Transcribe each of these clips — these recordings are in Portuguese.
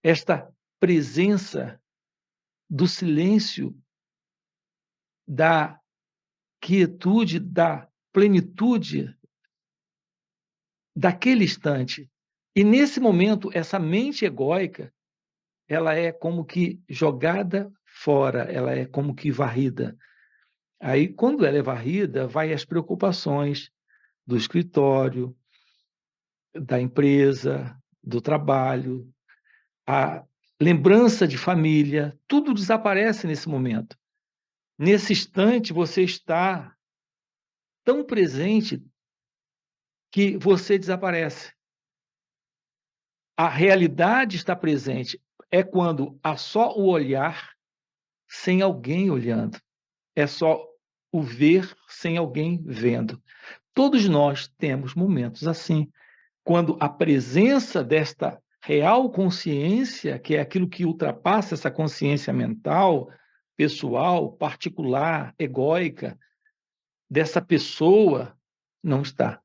esta presença do silêncio, da quietude, da plenitude daquele instante. E nesse momento, essa mente egóica, ela é como que jogada fora, ela é como que varrida. Aí, quando ela é varrida, vai as preocupações do escritório, da empresa, do trabalho, a lembrança de família, tudo desaparece nesse momento. Nesse instante, você está tão presente que você desaparece. A realidade está presente. É quando há só o olhar sem alguém olhando. É só o ver sem alguém vendo. Todos nós temos momentos assim, quando a presença desta real consciência, que é aquilo que ultrapassa essa consciência mental, pessoal, particular, egóica, dessa pessoa, não está.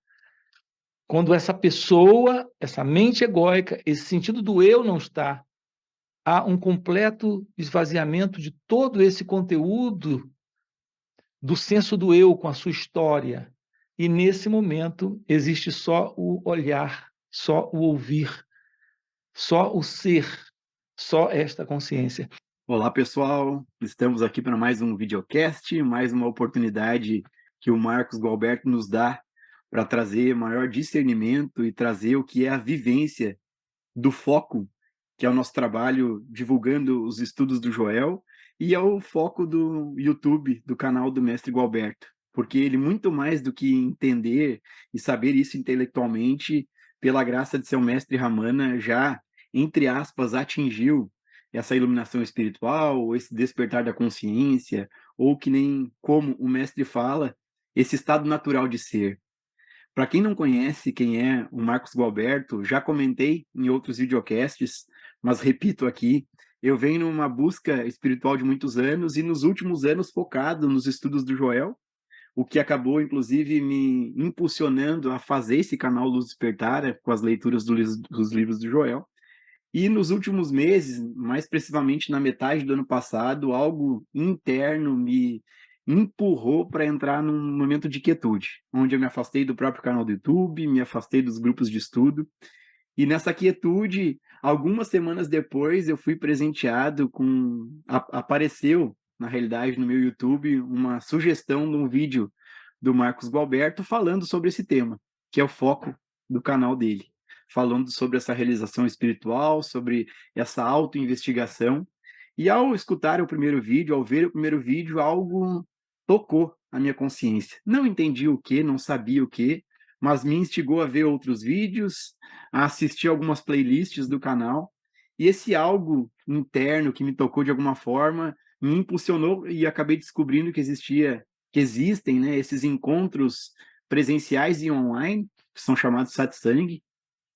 Quando essa pessoa, essa mente egóica, esse sentido do eu não está, há um completo esvaziamento de todo esse conteúdo do senso do eu com a sua história. E nesse momento existe só o olhar, só o ouvir, só o ser, só esta consciência. Olá, pessoal. Estamos aqui para mais um videocast, mais uma oportunidade que o Marcos Gualberto nos dá para trazer maior discernimento e trazer o que é a vivência do foco, que é o nosso trabalho divulgando os estudos do Joel, e é o foco do YouTube, do canal do Mestre Gualberto, porque ele, muito mais do que entender e saber isso intelectualmente, pela graça de seu mestre Ramana, já, entre aspas, atingiu essa iluminação espiritual, ou esse despertar da consciência, ou que nem como o mestre fala, esse estado natural de ser. Para quem não conhece quem é o Marcos Gualberto, já comentei em outros videocasts, mas repito aqui, eu venho numa busca espiritual de muitos anos e nos últimos anos focado nos estudos do Joel, o que acabou, inclusive, me impulsionando a fazer esse canal Luz Despertar, com as leituras dos livros do Joel. E nos últimos meses, mais precisamente na metade do ano passado, algo interno me empurrou para entrar num momento de quietude, onde eu me afastei do próprio canal do YouTube, me afastei dos grupos de estudo. E nessa quietude, algumas semanas depois, eu fui presenteado com. Apareceu, na realidade, no meu YouTube, uma sugestão de um vídeo do Marcos Gualberto falando sobre esse tema, que é o foco do canal dele. Falando sobre essa realização espiritual, sobre essa autoinvestigação. E ao escutar o primeiro vídeo, ao ver o primeiro vídeo, algo tocou a minha consciência. Não entendi o que, não sabia o que, mas me instigou a ver outros vídeos, a assistir algumas playlists do canal, e esse algo interno que me tocou de alguma forma me impulsionou e acabei descobrindo que existem, né, esses encontros presenciais e online, que são chamados satsang.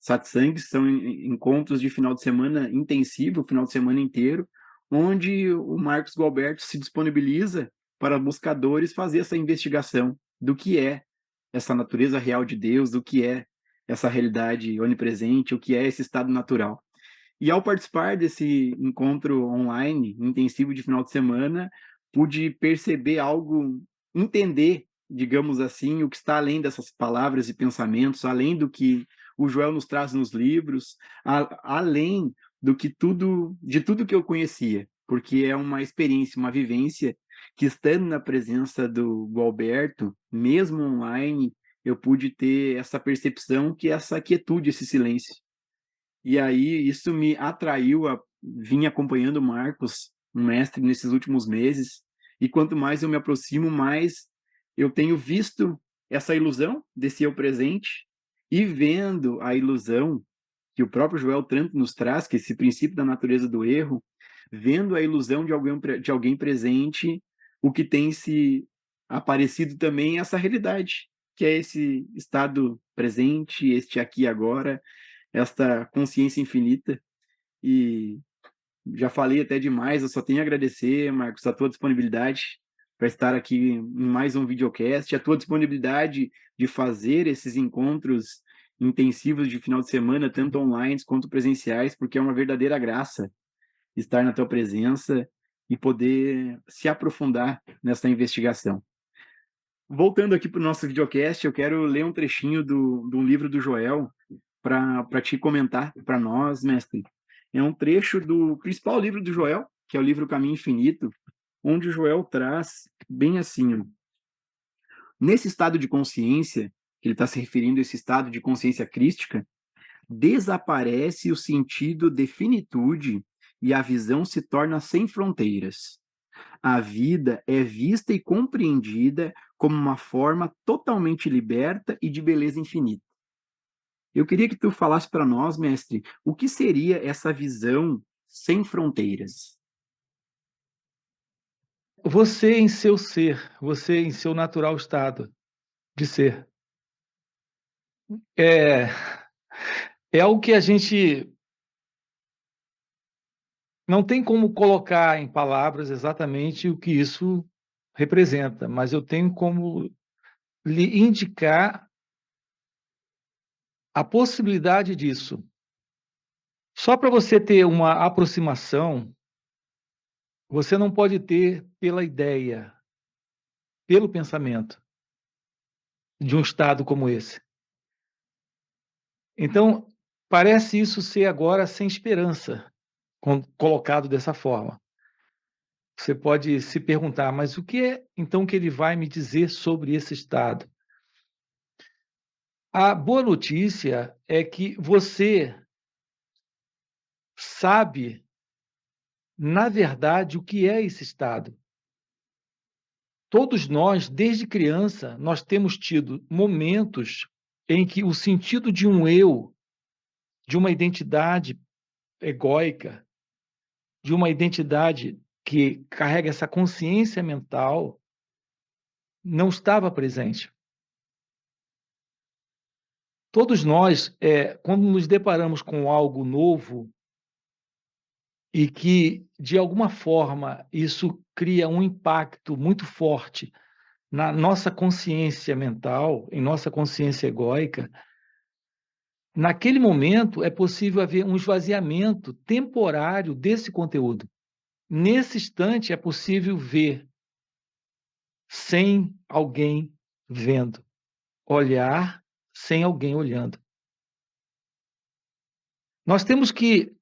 Satsangs são encontros de final de semana intensivo, final de semana inteiro, onde o Marcos Gualberto se disponibiliza para buscadores fazer essa investigação do que é essa natureza real de Deus, do que é essa realidade onipresente, o que é esse estado natural. E ao participar desse encontro online, intensivo de final de semana, pude perceber algo, entender, digamos assim, o que está além dessas palavras e pensamentos, além do que o Joel nos traz nos livros, além do que de tudo que eu conhecia, porque é uma experiência, uma vivência que, estando na presença do Gualberto, mesmo online, eu pude ter essa percepção, que é essa quietude, esse silêncio. E aí isso me atraiu a vir acompanhando o Marcos, um mestre, nesses últimos meses. E quanto mais eu me aproximo, mais eu tenho visto essa ilusão desse eu presente e vendo a ilusão que o próprio Joel Tranco nos traz, que é esse princípio da natureza do erro, vendo a ilusão de alguém presente, o que tem se aparecido também é essa realidade, que é esse estado presente, este aqui e agora, esta consciência infinita. E já falei até demais, eu só tenho a agradecer, Marcos, a tua disponibilidade para estar aqui em mais um videocast, a tua disponibilidade de fazer esses encontros intensivos de final de semana, tanto online quanto presenciais, porque é uma verdadeira graça estar na tua presença e poder se aprofundar nessa investigação. Voltando aqui para o nosso videocast, eu quero ler um trechinho de um livro do Joel para te comentar para nós, mestre. É um trecho do principal livro do Joel, que é o livro Caminho Infinito, onde o Joel traz bem assim, ó, nesse estado de consciência, que ele está se referindo a esse estado de consciência crística, desaparece o sentido de finitude e a visão se torna sem fronteiras. A vida é vista e compreendida como uma forma totalmente liberta e de beleza infinita. Eu queria que tu falasse para nós, mestre, o que seria essa visão sem fronteiras? Você em seu ser, você em seu natural estado de ser. É, é algo que a gente não tem como colocar em palavras exatamente o que isso representa, mas eu tenho como lhe indicar a possibilidade disso. Só para você ter uma aproximação, você não pode ter pela ideia, pelo pensamento, de um estado como esse. Então, parece isso ser agora sem esperança, colocado dessa forma. Você pode se perguntar, mas o que é então que ele vai me dizer sobre esse estado? A boa notícia é que você sabe, na verdade, o que é esse estado. Todos nós, desde criança, nós temos tido momentos em que o sentido de um eu, de uma identidade egóica, de uma identidade que carrega essa consciência mental, não estava presente. Todos nós, quando nos deparamos com algo novo e que, de alguma forma, isso cria um impacto muito forte na nossa consciência mental, em nossa consciência egóica, naquele momento é possível haver um esvaziamento temporário desse conteúdo. Nesse instante é possível ver sem alguém vendo, olhar sem alguém olhando. Nós temos que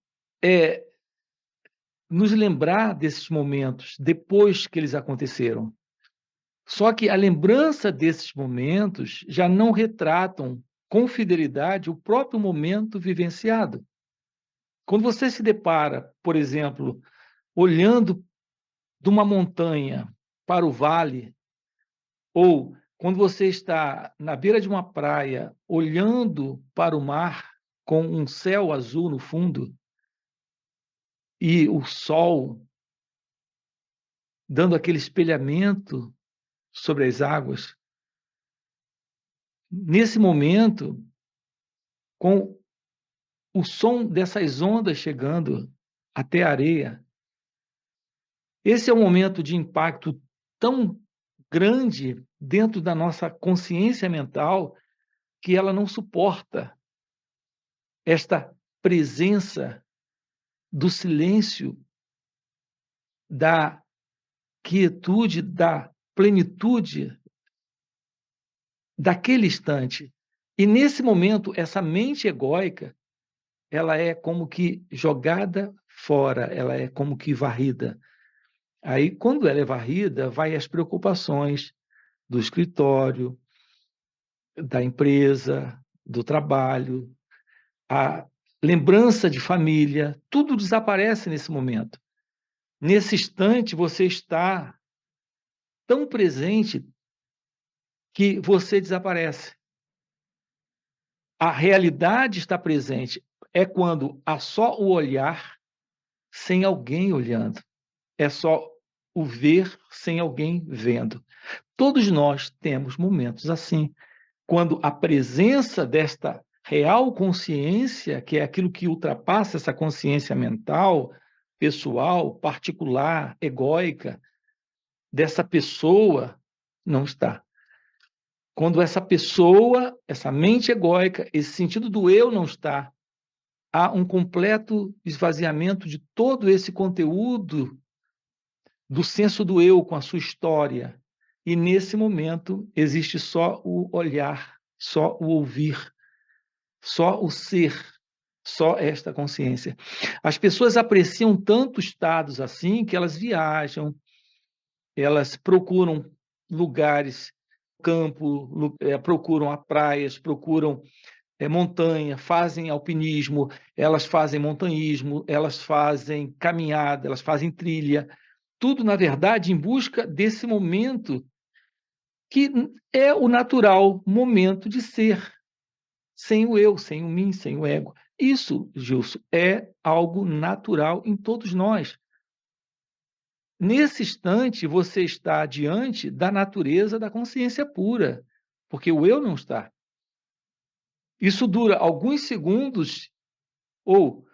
nos lembrar desses momentos depois que eles aconteceram. Só que a lembrança desses momentos já não retratam com fidelidade o próprio momento vivenciado. Quando você se depara, por exemplo, olhando de uma montanha para o vale, ou quando você está na beira de uma praia, olhando para o mar com um céu azul no fundo e o sol dando aquele espelhamento sobre as águas, nesse momento, com o som dessas ondas chegando até a areia, esse é um momento de impacto tão grande dentro da nossa consciência mental que ela não suporta esta presença do silêncio, da quietude, da plenitude daquele instante. E nesse momento, essa mente egóica, ela é como que jogada fora, ela é como que varrida. Aí, quando ela é varrida, vai as preocupações do escritório, da empresa, do trabalho, a lembrança de família, tudo desaparece nesse momento. Nesse instante, você está tão presente que você desaparece. A realidade está presente. É quando há só o olhar sem alguém olhando. É só o ver sem alguém vendo. Todos nós temos momentos assim, quando a presença desta real consciência, que é aquilo que ultrapassa essa consciência mental, pessoal, particular, egóica, dessa pessoa, não está. quando essa pessoa, essa mente egóica, esse sentido do eu não está, há um completo esvaziamento de todo esse conteúdo do senso do eu com a sua história. E nesse momento existe só o olhar, só o ouvir, só o ser, só esta consciência. As pessoas apreciam tanto estados assim que elas viajam, elas procuram lugares, campo, procuram a praias, procuram montanha, fazem alpinismo, elas fazem montanhismo, elas fazem caminhada, elas fazem trilha, tudo, na verdade, em busca desse momento que é o natural momento de ser, sem o eu, sem o mim, sem o ego. Isso, Gilson, é algo natural em todos nós. Nesse instante, você está diante da natureza da consciência pura, porque o eu não está. Isso dura alguns segundos ou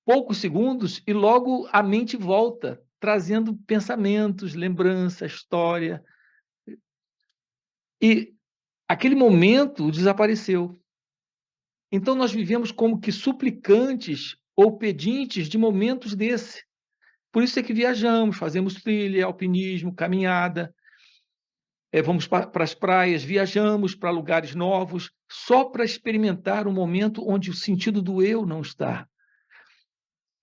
poucos segundos e logo a mente volta, trazendo pensamentos, lembrança, história. E aquele momento desapareceu. Então nós vivemos como que suplicantes ou pedintes de momentos desse. Por isso é que viajamos, fazemos trilha, alpinismo, caminhada, vamos para as praias, viajamos para lugares novos, só para experimentar um momento onde o sentido do eu não está.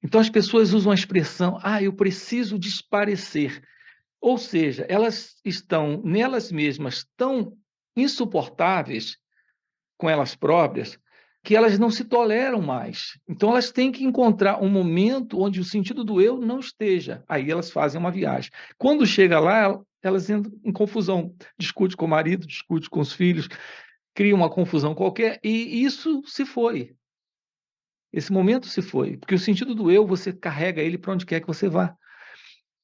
Então as pessoas usam a expressão, eu preciso desaparecer. Ou seja, elas estão nelas mesmas tão insuportáveis com elas próprias que elas não se toleram mais. Então elas têm que encontrar um momento onde o sentido do eu não esteja. Aí elas fazem uma viagem. Quando chega lá, elas entram em confusão. Discute com o marido, discute com os filhos, cria uma confusão qualquer e isso se foi. Esse momento se foi. Porque o sentido do eu, você carrega ele para onde quer que você vá.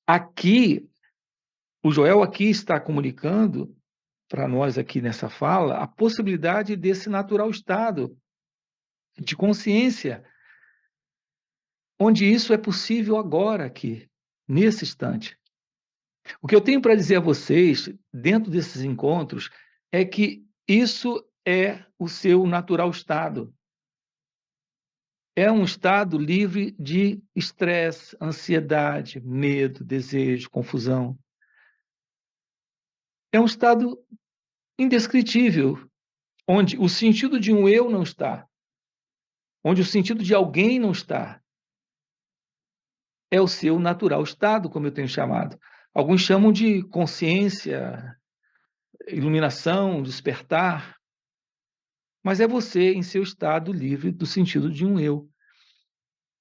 Aqui, o Joel aqui está comunicando para nós aqui nessa fala a possibilidade desse natural estado de consciência, onde isso é possível agora aqui, nesse instante. O que eu tenho para dizer a vocês, dentro desses encontros, é que isso é o seu natural estado. É um estado livre de estresse, ansiedade, medo, desejo, confusão. É um estado indescritível, onde o sentido de um eu não está, onde o sentido de alguém não está. É o seu natural estado, como eu tenho chamado. Alguns chamam de consciência, iluminação, despertar, mas é você em seu estado livre do sentido de um eu.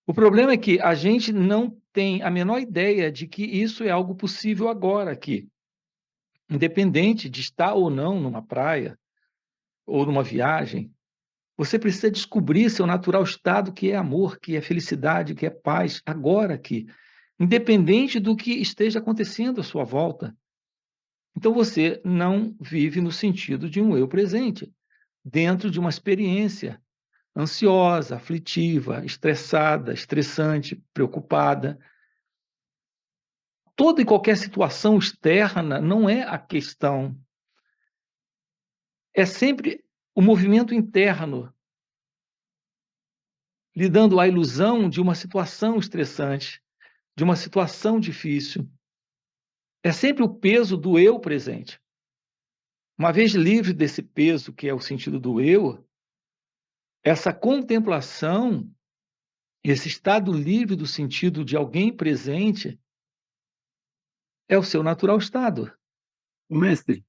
O problema é que a gente não tem a menor ideia de que isso é algo possível agora aqui. Independente de estar ou não numa praia ou numa viagem, você precisa descobrir seu natural estado, que é amor, que é felicidade, que é paz, agora aqui, independente do que esteja acontecendo à sua volta. Então você não vive no sentido de um eu presente, dentro de uma experiência ansiosa, aflitiva, estressada, estressante, preocupada. Toda e qualquer situação externa não é a questão. É sempre o movimento interno, lhe dando a ilusão de uma situação estressante, de uma situação difícil. É sempre o peso do eu presente. Uma vez livre desse peso, que é o sentido do eu, essa contemplação, esse estado livre do sentido de alguém presente, é o seu natural estado. Mestre,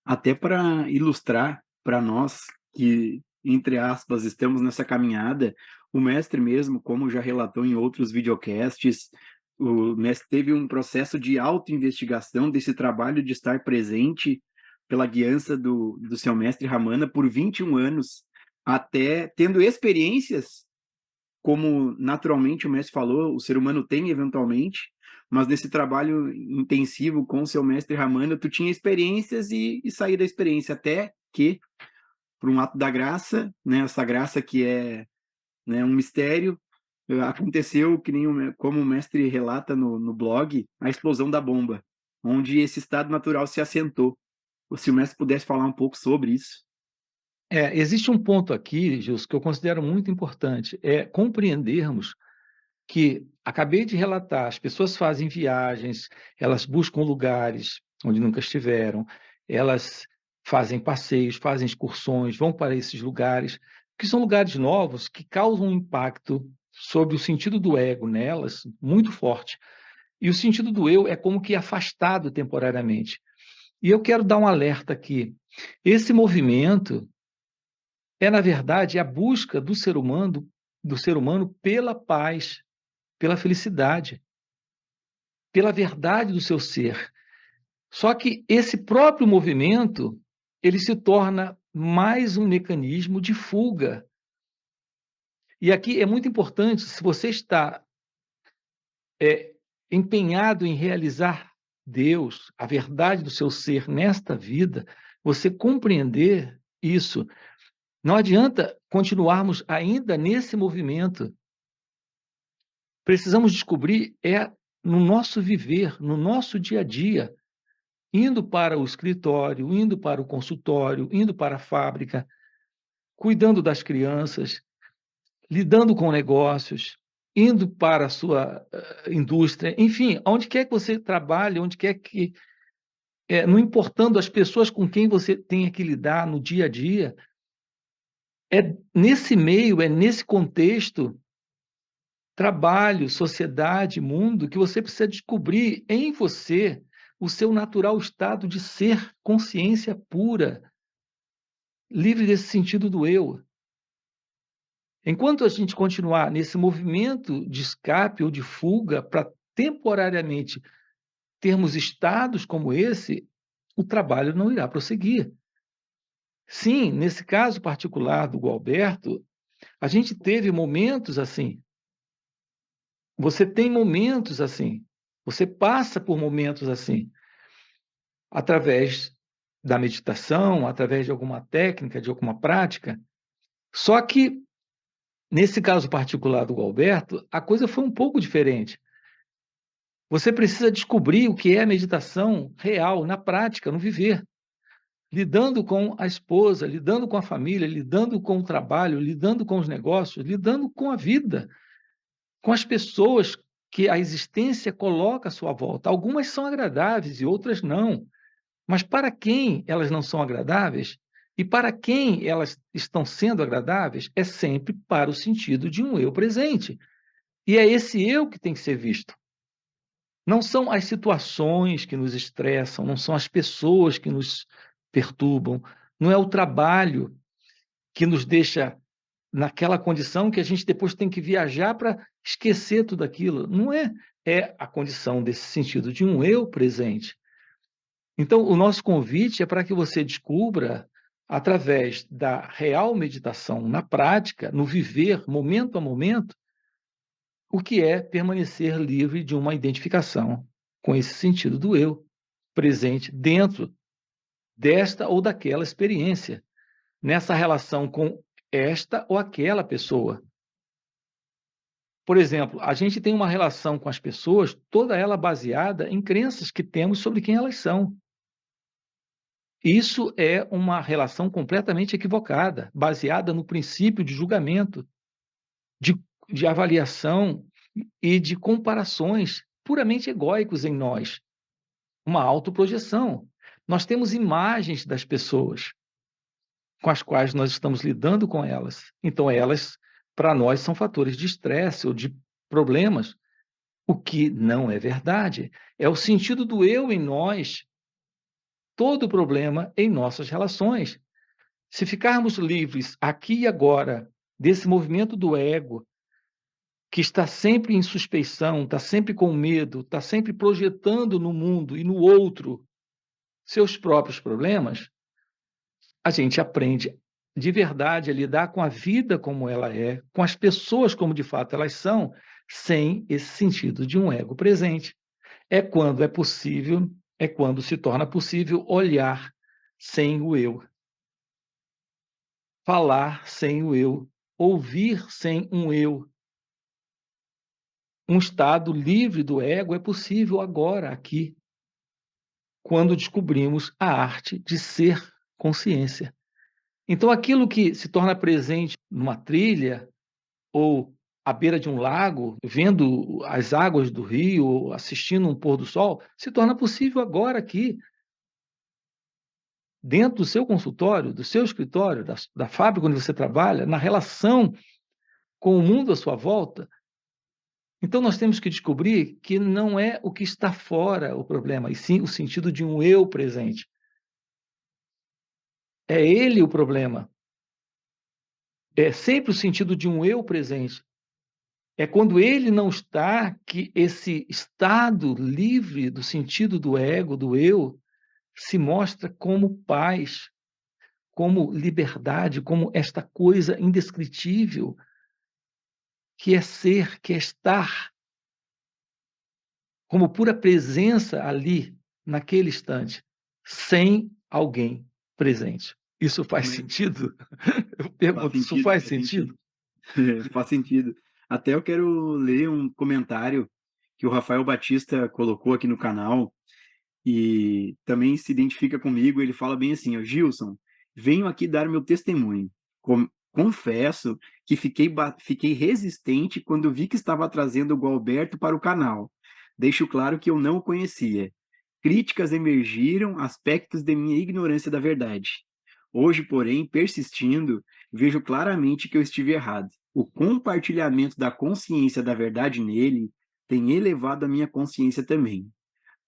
até para ilustrar para nós que, entre aspas, estamos nessa caminhada, o mestre mesmo, como já relatou em outros videocasts, o mestre teve um processo de autoinvestigação desse trabalho de estar presente pela guiança do seu mestre Ramana por 21 anos, até tendo experiências, como naturalmente o mestre falou, o ser humano tem eventualmente, mas nesse trabalho intensivo com o seu mestre Ramana, tu tinha experiências e sair da experiência, até que, por um ato da graça, né, essa graça que é, né, um mistério, aconteceu, que nem como o mestre relata no blog, a explosão da bomba, onde esse estado natural se assentou. Se o mestre pudesse falar um pouco sobre isso. Existe um ponto aqui, Gilson, que eu considero muito importante, é compreendermos que, acabei de relatar, as pessoas fazem viagens, elas buscam lugares onde nunca estiveram, elas fazem passeios, fazem excursões, vão para esses lugares, que são lugares novos que causam um impacto sobre o sentido do ego nelas muito forte. E o sentido do eu é como que afastado temporariamente. E eu quero dar um alerta aqui. Esse movimento é, na verdade, a busca do ser humano pela paz, pela felicidade, pela verdade do seu ser. Só que esse próprio movimento, ele se torna mais um mecanismo de fuga. E aqui é muito importante, se você está empenhado em realizar Deus, a verdade do seu ser nesta vida, você compreender isso. Não adianta continuarmos ainda nesse movimento. Precisamos descobrir no nosso viver, no nosso dia a dia, indo para o escritório, indo para o consultório, indo para a fábrica, cuidando das crianças, lidando com negócios, indo para a sua indústria, enfim, onde quer que você trabalhe, onde quer que, não importando as pessoas com quem você tenha que lidar no dia a dia, é nesse meio, é nesse contexto, trabalho, sociedade, mundo, que você precisa descobrir em você o seu natural estado de ser consciência pura, livre desse sentido do eu. Enquanto a gente continuar nesse movimento de escape ou de fuga para temporariamente termos estados como esse, o trabalho não irá prosseguir. Sim, nesse caso particular do Gualberto, a gente teve momentos assim. Você tem momentos assim. Você passa por momentos assim, através da meditação, através de alguma técnica, de alguma prática. Só que, nesse caso particular do Gualberto, a coisa foi um pouco diferente. Você precisa descobrir o que é a meditação real, na prática, no viver. Lidando com a esposa, lidando com a família, lidando com o trabalho, lidando com os negócios, lidando com a vida, com as pessoas que a existência coloca à sua volta. Algumas são agradáveis e outras não. Mas para quem elas não são agradáveis e para quem elas estão sendo agradáveis, é sempre para o sentido de um eu presente. E é esse eu que tem que ser visto. Não são as situações que nos estressam, não são as pessoas que nos perturbam, não é o trabalho que nos deixa naquela condição que a gente depois tem que viajar para esquecer tudo aquilo. Não é. É a condição desse sentido de um eu presente. Então, o nosso convite é para que você descubra, através da real meditação, na prática, no viver, momento a momento, o que é permanecer livre de uma identificação com esse sentido do eu presente dentro desta ou daquela experiência, nessa relação com esta ou aquela pessoa. Por exemplo, a gente tem uma relação com as pessoas, toda ela baseada em crenças que temos sobre quem elas são. Isso é uma relação completamente equivocada, baseada no princípio de julgamento, de, de avaliação e de comparações puramente egóicos em nós, uma autoprojeção. Nós temos imagens das pessoas com as quais nós estamos lidando com elas. Então, elas, para nós, são fatores de estresse ou de problemas, o que não é verdade. É o sentido do eu em nós, todo problema em nossas relações. Se ficarmos livres aqui e agora desse movimento do ego, que está sempre em suspeição, está sempre com medo, está sempre projetando no mundo e no outro seus próprios problemas, a gente aprende de verdade a lidar com a vida como ela é, com as pessoas como de fato elas são, sem esse sentido de um ego presente. É quando é possível, é quando se torna possível olhar sem o eu, falar sem o eu, ouvir sem um eu. Um estado livre do ego é possível agora, aqui. quando descobrimos a arte de ser consciência. Então, aquilo que se torna presente numa trilha ou à beira de um lago, vendo as águas do rio, assistindo um pôr do sol, se torna possível agora aqui, dentro do seu consultório, do seu escritório, da fábrica onde você trabalha, na relação com o mundo à sua volta. Então, nós temos que descobrir que não é o que está fora o problema, e sim o sentido de um eu presente. É ele o problema. É sempre o sentido de um eu presente. É quando ele não está que esse estado livre do sentido do ego, do eu, se mostra como paz, como liberdade, como esta coisa indescritível que é ser, que é estar, como pura presença ali, naquele instante, sem alguém presente. Isso faz Mas sentido? Eu faz pergunto, isso sentido, faz faz sentido. sentido? Faz sentido. Até eu quero ler um comentário que o Rafael Batista colocou aqui no canal e também se identifica comigo. Ele fala bem assim: ó, Gilson, venho aqui dar meu testemunho. Confesso que fiquei resistente quando vi que estava trazendo o Gualberto para o canal. Deixo claro que eu não o conhecia. Críticas emergiram, aspectos de minha ignorância da verdade. Hoje, porém, persistindo, vejo claramente que eu estive errado. O compartilhamento da consciência da verdade nele tem elevado a minha consciência também.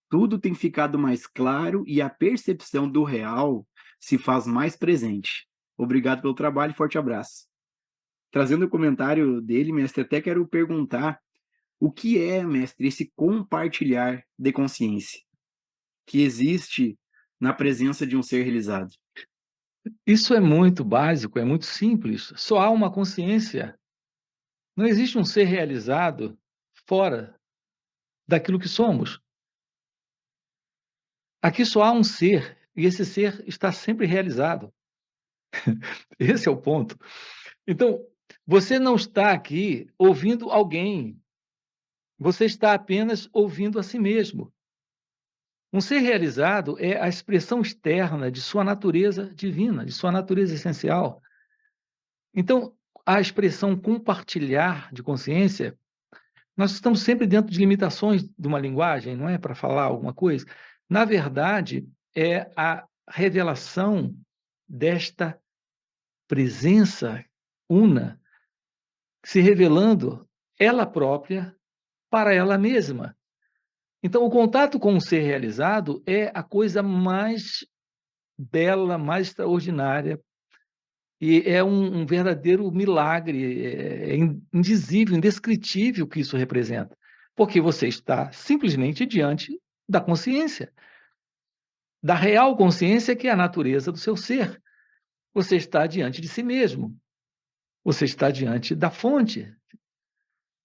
Tudo tem ficado mais claro e a percepção do real se faz mais presente. Obrigado pelo trabalho e forte abraço. Trazendo o comentário dele, mestre, até quero perguntar o que é, mestre, esse compartilhar de consciência que existe na presença de um ser realizado? Isso é muito básico, é muito simples. Só há uma consciência. Não existe um ser realizado fora daquilo que somos. Aqui só há um ser, e esse ser está sempre realizado. Esse é o ponto. Então, você não está aqui ouvindo alguém, você está apenas ouvindo a si mesmo. Um ser realizado é a expressão externa de sua natureza divina, de sua natureza essencial. Então, a expressão compartilhar de consciência, nós estamos sempre dentro de limitações de uma linguagem, não é? Para falar alguma coisa. Na verdade, é a revelação desta presença una se revelando ela própria para ela mesma. Então, o contato com o ser realizado é a coisa mais bela, mais extraordinária, e é um verdadeiro milagre, é indizível, indescritível o que isso representa, porque você está simplesmente diante da consciência, da real consciência que é a natureza do seu ser. Você está diante de si mesmo, você está diante da fonte,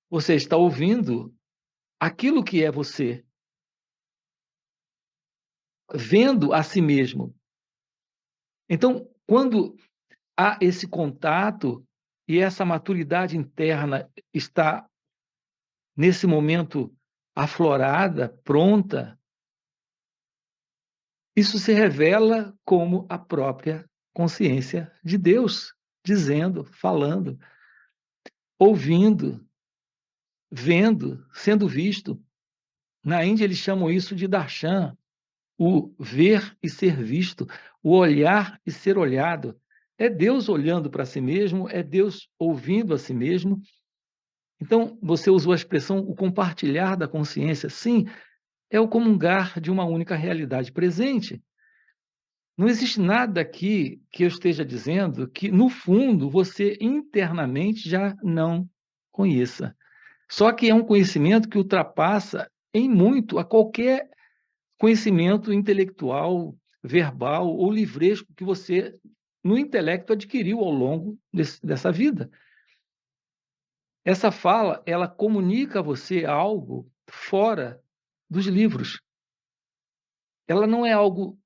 você está ouvindo aquilo que é você, vendo a si mesmo. Então, quando há esse contato e essa maturidade interna está, nesse momento, aflorada, pronta, isso se revela como a própria consciência de Deus, dizendo, falando, ouvindo, vendo, sendo visto. Na Índia, eles chamam isso de darshan, o ver e ser visto, o olhar e ser olhado. É Deus olhando para si mesmo, é Deus ouvindo a si mesmo. Então, você usou a expressão o compartilhar da consciência. Sim, é o comungar de uma única realidade presente. Não existe nada aqui que eu esteja dizendo que, no fundo, você internamente já não conheça. Só que é um conhecimento que ultrapassa em muito a qualquer conhecimento intelectual, verbal ou livresco que você, no intelecto, adquiriu ao longo dessa vida. Essa fala, ela comunica a você algo fora dos livros. Ela não é algo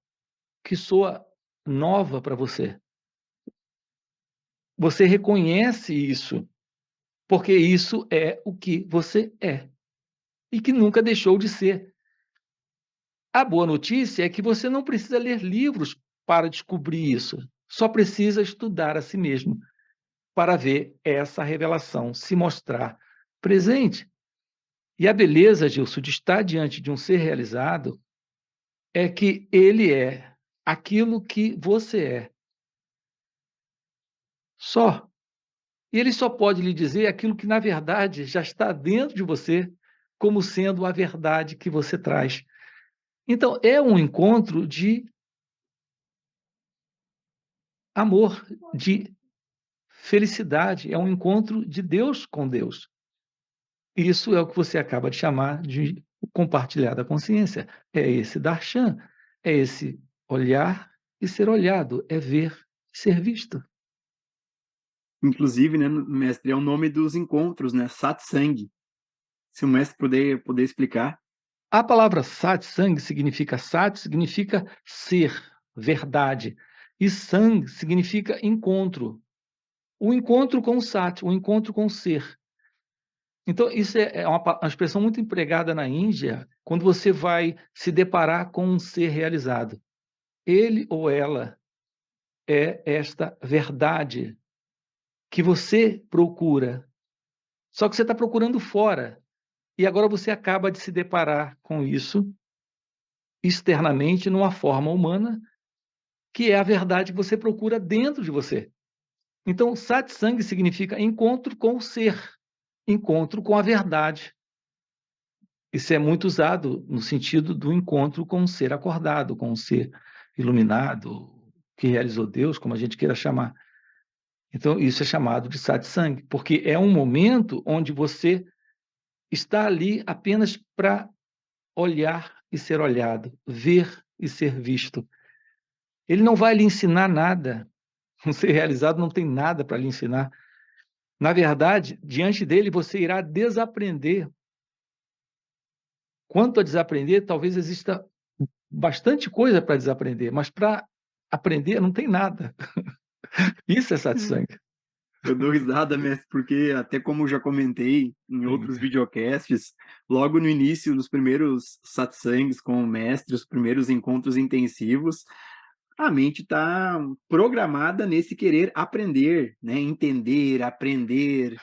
que soa nova para você. Você reconhece isso, porque isso é o que você é e que nunca deixou de ser. A boa notícia é que você não precisa ler livros para descobrir isso, só precisa estudar a si mesmo para ver essa revelação se mostrar presente. E a beleza, Gilson, de estar diante de um ser realizado é que ele é aquilo que você é. Só. E ele só pode lhe dizer aquilo que, na verdade, já está dentro de você, como sendo a verdade que você traz. Então, é um encontro de amor, de felicidade, é um encontro de Deus com Deus. Isso é o que você acaba de chamar de compartilhar da consciência. É esse darshan, é esse olhar e ser olhado, é ver e ser visto. Inclusive, né, mestre, é o nome dos encontros, né? Satsang. Se o mestre puder explicar. A palavra satsang significa sat, significa ser, verdade, e sang significa encontro. O encontro com o sat, o encontro com o ser. Então, isso é uma expressão muito empregada na Índia, quando você vai se deparar com um ser realizado. Ele ou ela é esta verdade que você procura, só que você está procurando fora. E agora você acaba de se deparar com isso externamente, numa forma humana, que é a verdade que você procura dentro de você. Então, satsang significa encontro com o ser, encontro com a verdade. Isso é muito usado no sentido do encontro com um ser acordado, com um ser iluminado, que realizou Deus, como a gente queira chamar. Então, isso é chamado de satsang, porque é um momento onde você está ali apenas para olhar e ser olhado, ver e ser visto. Ele não vai lhe ensinar nada. Um ser realizado não tem nada para lhe ensinar. Na verdade, diante dele, você irá desaprender. Quanto a desaprender, talvez exista bastante coisa para desaprender, mas para aprender não tem nada. Isso é satsang. Eu dou risada, mestre, porque até como eu já comentei em Sim. outros videocasts, logo no início, nos primeiros satsangs com o mestre, os primeiros encontros intensivos, a mente está programada nesse querer aprender, né? Entender, aprender.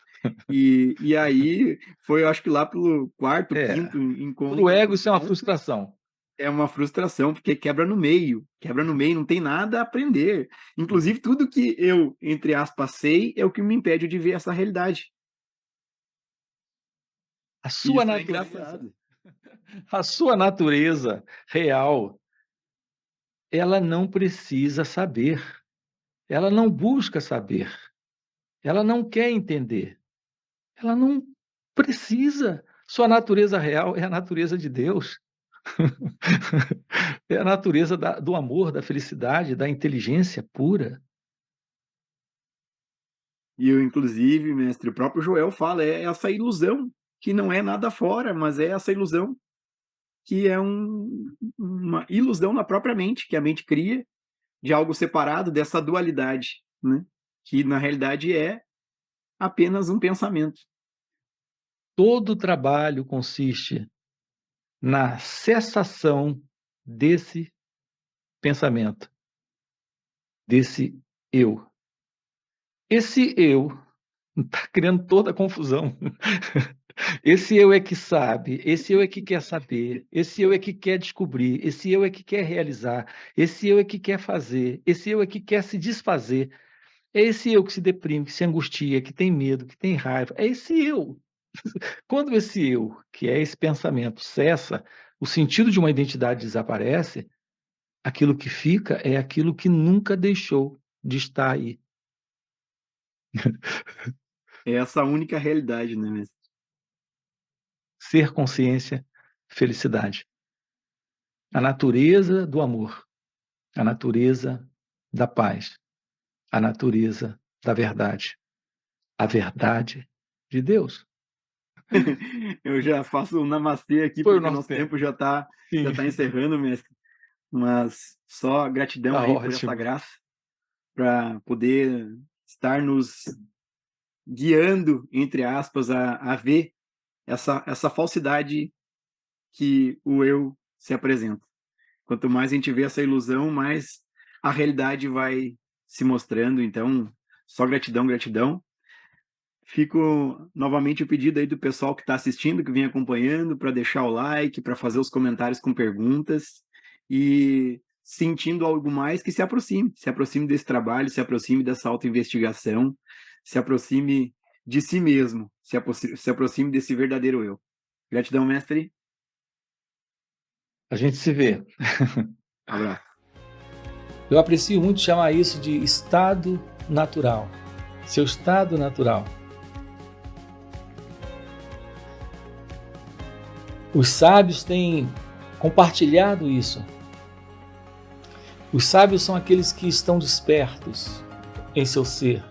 E aí foi, eu acho que lá pelo quarto, É. quinto Para o encontro, ego, isso é uma frustração. é uma frustração, porque quebra no meio, não tem nada a aprender. Inclusive, tudo que eu, entre aspas, sei, é o que me impede de ver essa realidade. A E sua isso é natureza, engraçado. a sua natureza real, ela não precisa saber. Ela não busca saber. Ela não quer entender. Ela não precisa. Sua natureza real é a natureza de Deus. É a natureza do amor, da felicidade, da inteligência pura. E eu, inclusive, mestre, o próprio Joel fala, é essa ilusão, que não é nada fora, mas é essa ilusão, que é uma ilusão na própria mente, que a mente cria, de algo separado, dessa dualidade, né? Que na realidade é apenas um pensamento. Todo trabalho consiste na cessação desse pensamento, desse eu. Esse eu está criando toda a confusão. Esse eu é que sabe, esse eu é que quer saber, esse eu é que quer descobrir, esse eu é que quer realizar, esse eu é que quer fazer, esse eu é que quer se desfazer. É esse eu que se deprime, que se angustia, que tem medo, que tem raiva. É esse eu. Quando esse eu, que é esse pensamento, cessa, o sentido de uma identidade desaparece, aquilo que fica é aquilo que nunca deixou de estar aí. É essa única realidade, né, mestre? Ser consciência, felicidade. A natureza do amor, a natureza da paz, a natureza da verdade, a verdade de Deus. Eu já faço um namastê aqui, Foi o porque nosso nosso tempo. tempo já Sim, tá encerrando, mestre. Mas só gratidão tá aí por essa ótimo. graça, para poder estar nos guiando, entre aspas, a ver essa falsidade que o eu se apresenta. Quanto mais a gente vê essa ilusão, mais a realidade vai se mostrando. Então, só gratidão, gratidão. Fico novamente o pedido aí do pessoal que está assistindo, que vem acompanhando, para deixar o like, para fazer os comentários com perguntas e sentindo algo mais que se aproxime desse trabalho, se aproxime dessa autoinvestigação, se aproxime de si mesmo, se aproxime desse verdadeiro eu. Gratidão, mestre. A gente se vê. Abraço. Eu aprecio muito chamar isso de estado natural. Seu estado natural. Os sábios têm compartilhado isso. Os sábios são aqueles que estão despertos em seu ser.